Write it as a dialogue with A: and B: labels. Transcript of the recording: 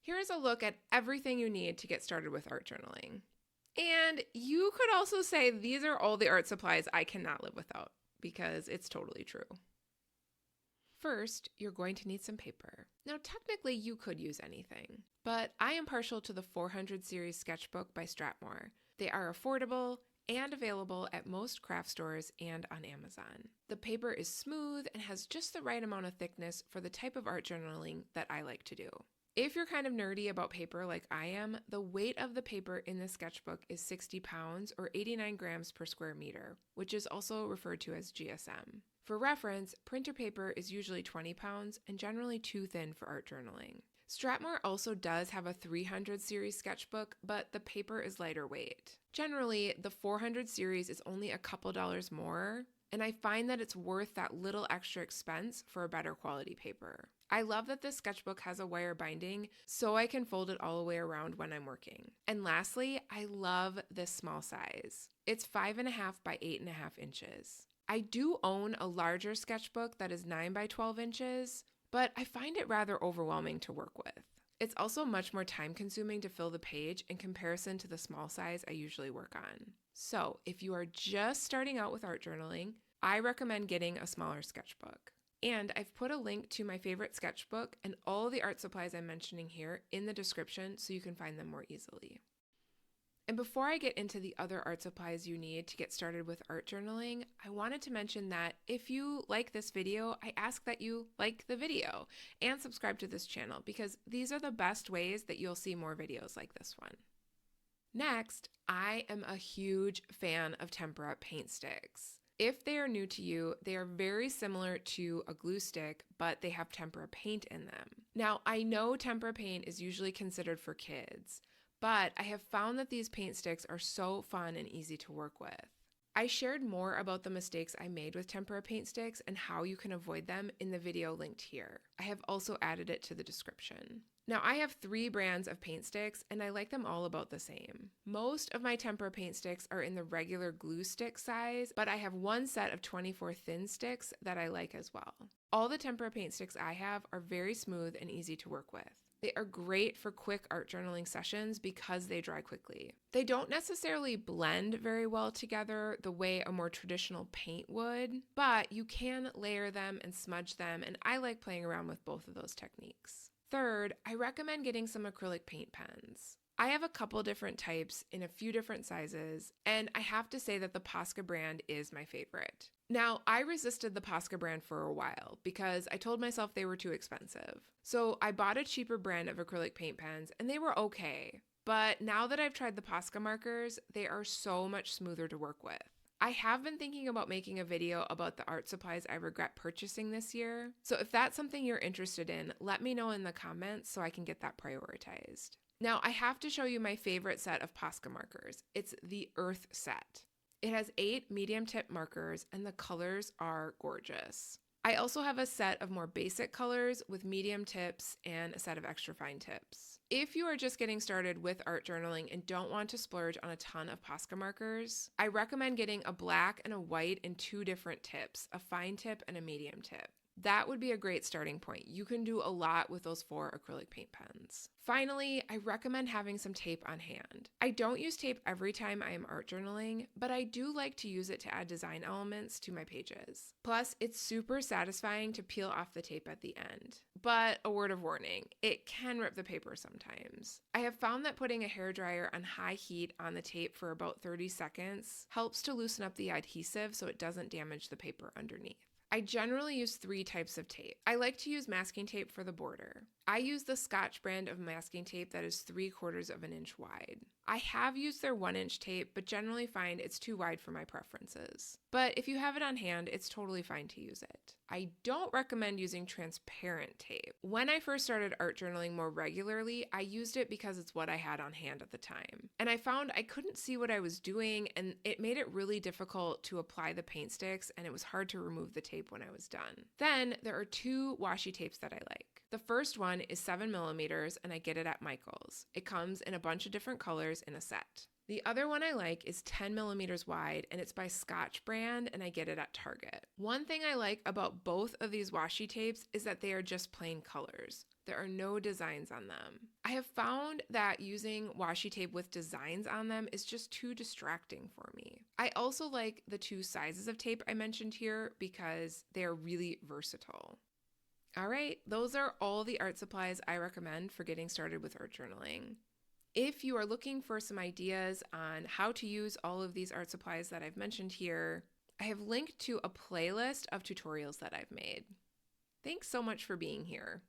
A: Here's a look at everything you need to get started with art journaling. And you could also say these are all the art supplies I cannot live without, because it's totally true. First, you're going to need some paper. Now, technically, you could use anything, but I am partial to the 400 series sketchbook by Strathmore. They are affordable and available at most craft stores and on Amazon. The paper is smooth and has just the right amount of thickness for the type of art journaling that I like to do. If you're kind of nerdy about paper like I am, the weight of the paper in this sketchbook is 60 pounds or 89 grams per square meter, which is also referred to as GSM. For reference, printer paper is usually 20 pounds and generally too thin for art journaling. Strathmore also does have a 300 series sketchbook, but the paper is lighter weight. Generally, the 400 series is only a couple dollars more, and I find that it's worth that little extra expense for a better quality paper. I love that this sketchbook has a wire binding, so I can fold it all the way around when I'm working. And lastly, I love this small size. It's 5.5 by 8.5 inches. I do own a larger sketchbook that is 9 by 12 inches, but I find it rather overwhelming to work with. It's also much more time consuming to fill the page in comparison to the small size I usually work on. So if you are just starting out with art journaling, I recommend getting a smaller sketchbook. And I've put a link to my favorite sketchbook and all the art supplies I'm mentioning here in the description so you can find them more easily. And before I get into the other art supplies you need to get started with art journaling, I wanted to mention that if you like this video, I ask that you like the video and subscribe to this channel because these are the best ways that you'll see more videos like this one. Next, I am a huge fan of Tempera paint sticks. If they are new to you, they are very similar to a glue stick, but they have tempera paint in them. Now, I know tempera paint is usually considered for kids, but I have found that these paint sticks are so fun and easy to work with. I shared more about the mistakes I made with tempera paint sticks and how you can avoid them in the video linked here. I have also added it to the description. Now, I have 3 brands of paint sticks, and I like them all about the same. Most of my tempera paint sticks are in the regular glue stick size, but I have one set of 24 thin sticks that I like as well. All the tempera paint sticks I have are very smooth and easy to work with. They are great for quick art journaling sessions because they dry quickly. They don't necessarily blend very well together the way a more traditional paint would, but you can layer them and smudge them, and I like playing around with both of those techniques. Third, I recommend getting some acrylic paint pens. I have a couple different types in a few different sizes, and I have to say that the Posca brand is my favorite. Now, I resisted the Posca brand for a while because I told myself they were too expensive. So I bought a cheaper brand of acrylic paint pens, and they were okay. But now that I've tried the Posca markers, they are so much smoother to work with. I have been thinking about making a video about the art supplies I regret purchasing this year. So if that's something you're interested in, let me know in the comments so I can get that prioritized. Now, I have to show you my favorite set of Posca markers. It's the Earth set. It has 8 medium tip markers and the colors are gorgeous. I also have a set of more basic colors with medium tips and a set of extra fine tips. If you are just getting started with art journaling and don't want to splurge on a ton of Posca markers, I recommend getting a black and a white in 2 different tips, a fine tip and a medium tip. That would be a great starting point. You can do a lot with those 4 acrylic paint pens. Finally, I recommend having some tape on hand. I don't use tape every time I am art journaling, but I do like to use it to add design elements to my pages. Plus, it's super satisfying to peel off the tape at the end. But a word of warning, it can rip the paper sometimes. I have found that putting a hairdryer on high heat on the tape for about 30 seconds helps to loosen up the adhesive so it doesn't damage the paper underneath. I generally use 3 types of tape. I like to use masking tape for the border. I use the Scotch brand of masking tape that is 3/4 of an inch wide. I have used their 1-inch tape, but generally find it's too wide for my preferences. But if you have it on hand, it's totally fine to use it. I don't recommend using transparent tape. When I first started art journaling more regularly, I used it because it's what I had on hand at the time. And I found I couldn't see what I was doing, and it made it really difficult to apply the paint sticks, and it was hard to remove the tape when I was done. Then there are 2 washi tapes that I like. The first one is 7mm, and I get it at Michael's. It comes in a bunch of different colors in a set. The other one I like is 10mm wide, and it's by Scotch brand, and I get it at Target. One thing I like about both of these washi tapes is that they are just plain colors. There are no designs on them. I have found that using washi tape with designs on them is just too distracting for me. I also like the 2 sizes of tape I mentioned here because they are really versatile. All right, those are all the art supplies I recommend for getting started with art journaling. If you are looking for some ideas on how to use all of these art supplies that I've mentioned here, I have linked to a playlist of tutorials that I've made. Thanks so much for being here.